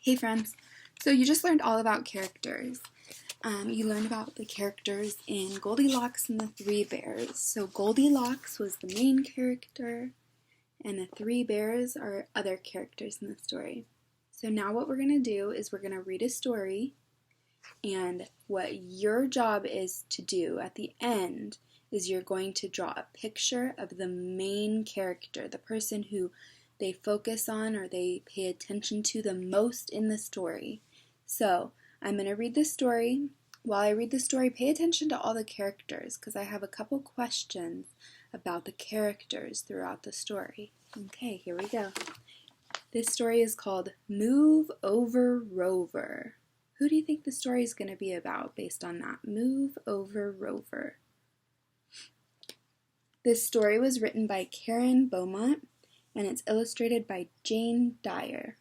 Hey friends, so you just learned all about characters. You learned about the characters in Goldilocks and the Three Bears. So Goldilocks was the main character, and the Three Bears are other characters in the story. So now what we're going to do is we're going to read a story, and what your job is to do at the end is you're going to draw a picture of the main character, the person who they focus on or they pay attention to the most in the story. So I'm going to read the story. While I read the story, pay attention to all the characters because I have a couple questions about the characters throughout the story. Okay, here we go. This story is called Move Over Rover. Who do you think the story is going to be about based on that? Move Over Rover. This story was written by Karen Beaumont and it's illustrated by Jane Dyer.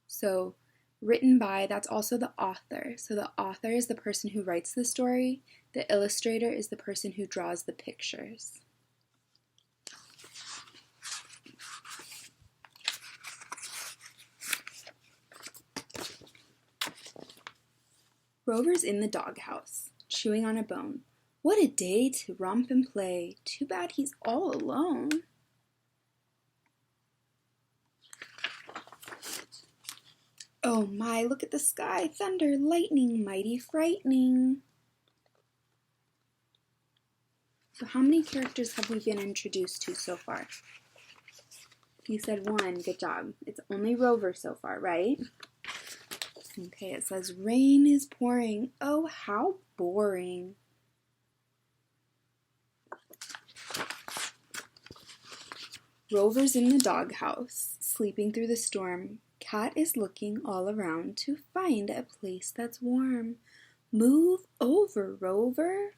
So written by, that's also the author. So the author is the person who writes the story. The illustrator is the person who draws the pictures. Rover's in the doghouse, chewing on a bone. What a day to romp and play. Too bad he's all alone. Oh my, look at the sky, thunder, lightning, mighty frightening. So how many characters have we been introduced to so far? You said one, good job. It's only Rover so far, right? Okay, it says rain is pouring. Oh, how boring. Rover's in the doghouse, sleeping through the storm. Cat is looking all around to find a place that's warm. Move over, Rover.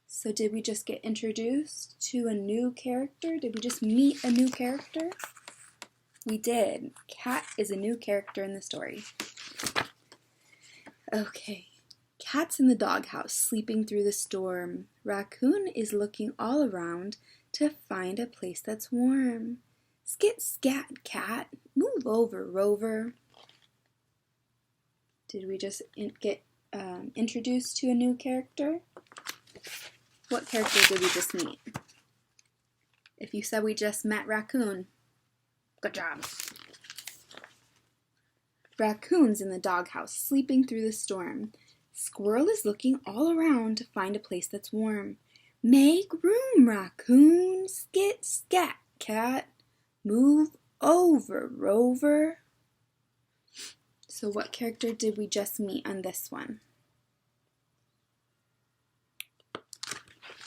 So did we just get introduced to a new character? Did we just meet a new character? We did. Cat is a new character in the story. Okay. Cat's in the doghouse, sleeping through the storm. Raccoon is looking all around to find a place that's warm. Skit, scat, cat. Move over, Rover. Did we just get introduced to a new character? What character did we just meet? If you said we just met Raccoon, good job. Raccoon's in the doghouse, sleeping through the storm. Squirrel is looking all around to find a place that's warm. Make room, Raccoon. Skit, scat, cat. Move over, Rover. So what character did we just meet on this one?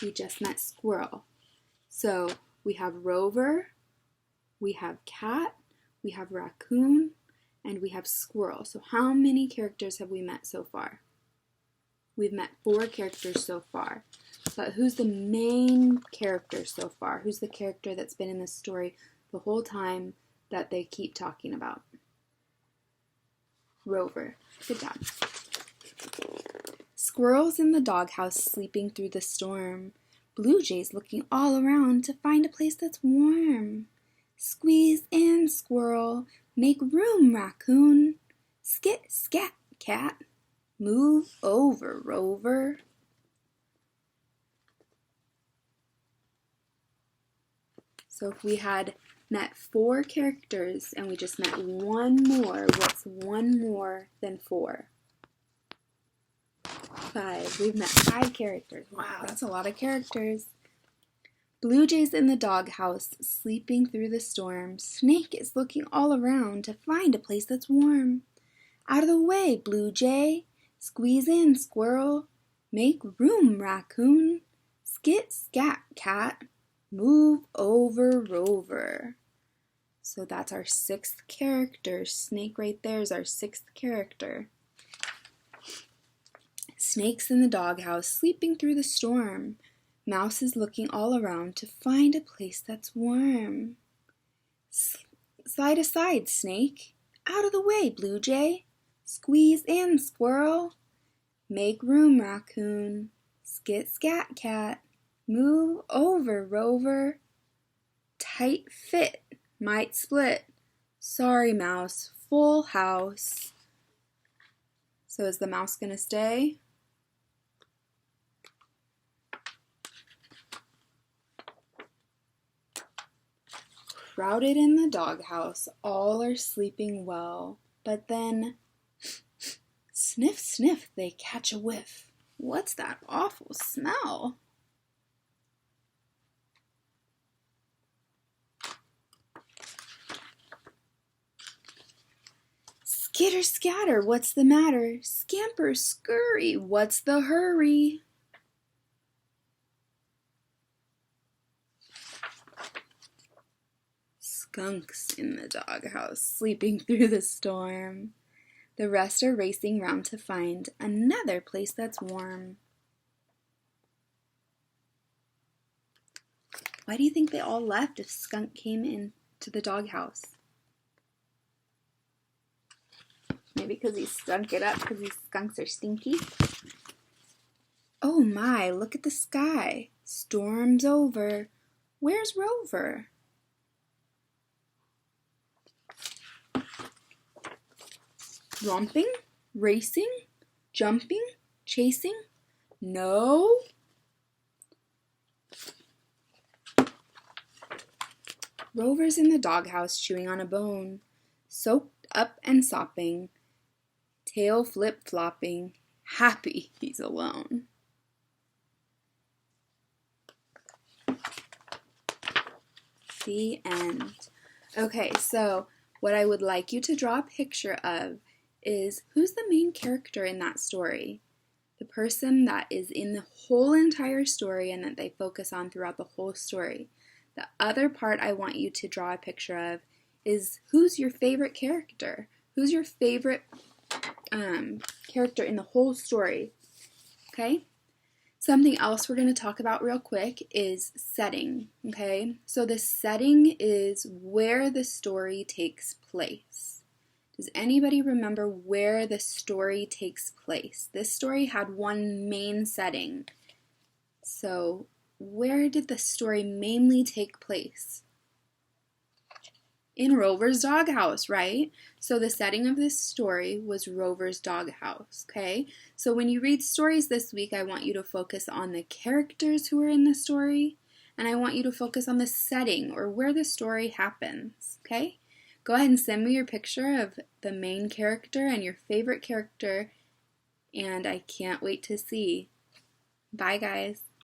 We just met Squirrel. So we have Rover, we have Cat, we have Raccoon, and we have Squirrel. So how many characters have we met so far? We've met 4 characters so far. But who's the main character so far? Who's the character that's been in the story the whole time that they keep talking about? Rover. Good job. Squirrel's in the doghouse sleeping through the storm. Blue Jay's looking all around to find a place that's warm. Squeeze in, Squirrel. Make room, Raccoon. Skit, scat, cat. Move over, Rover. So if we had met 4 characters and we just met one more, what's one more than 4? 5. We've met 5 characters. Wow, that's a lot of characters. Blue Jay's in the doghouse, sleeping through the storm. Snake is looking all around to find a place that's warm. Out of the way, Blue Jay. Squeeze in, Squirrel. Make room, Raccoon. Skit, scat, cat. Move over, Rover. So that's our 6th character. Snake right there is our 6th character. Snake's in the doghouse, sleeping through the storm. Mouse is looking all around to find a place that's warm. Slide aside, Snake. Out of the way, Blue Jay. Squeeze in, Squirrel. Make room, Raccoon. Skit, scat, cat. Move over, Rover. Tight fit, might split. Sorry, mouse. Full house. So is the mouse gonna stay? Crowded in the doghouse, all are sleeping well. But then, sniff, sniff, they catch a whiff. What's that awful smell? Skitter scatter, what's the matter? Scamper scurry, what's the hurry? Skunks in the doghouse, sleeping through the storm. The rest are racing round to find another place that's warm. Why do you think they all left if Skunk came into the doghouse? Maybe because he stunk it up because these skunks are stinky? Oh my, look at the sky. Storm's over. Where's Rover? Romping? Racing? Jumping? Chasing? No? Rover's in the doghouse chewing on a bone, soaked up and sopping, tail flip-flopping, happy he's alone. The end. Okay, so what I would like you to draw a picture of is who's the main character in that story? The person that is in the whole entire story and that they focus on throughout the whole story. The other part I want you to draw a picture of is who's your favorite character? Who's your favorite character in the whole story? Okay? Something else we're going to talk about real quick is setting. Okay? So the setting is where the story takes place. Does anybody remember where the story takes place? This story had one main setting. So where did the story mainly take place? In Rover's doghouse, right? So the setting of this story was Rover's doghouse, okay? So when you read stories this week, I want you to focus on the characters who are in the story, and I want you to focus on the setting or where the story happens, okay? Go ahead and send me your picture of the main character and your favorite character, and I can't wait to see. Bye, guys.